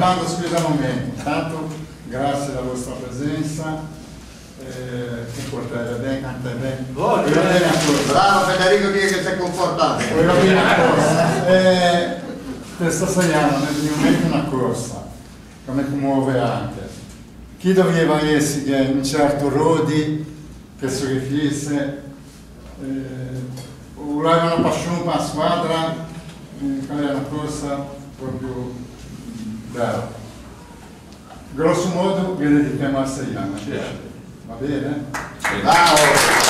bando scusa un momento, intanto grazie della vostra presenza. Che portare bene, canta bene. Bravo Federico, dire che sei confortato. Questa sera nel mio momento una corsa, come commuove anche. Chi doveva essere un certo Rodi che si rifisse, aveva una passione per la squadra, quella è una corsa proprio bella. Grosso modo vi dedichiamo a 6 anni. Va bene? Bravo!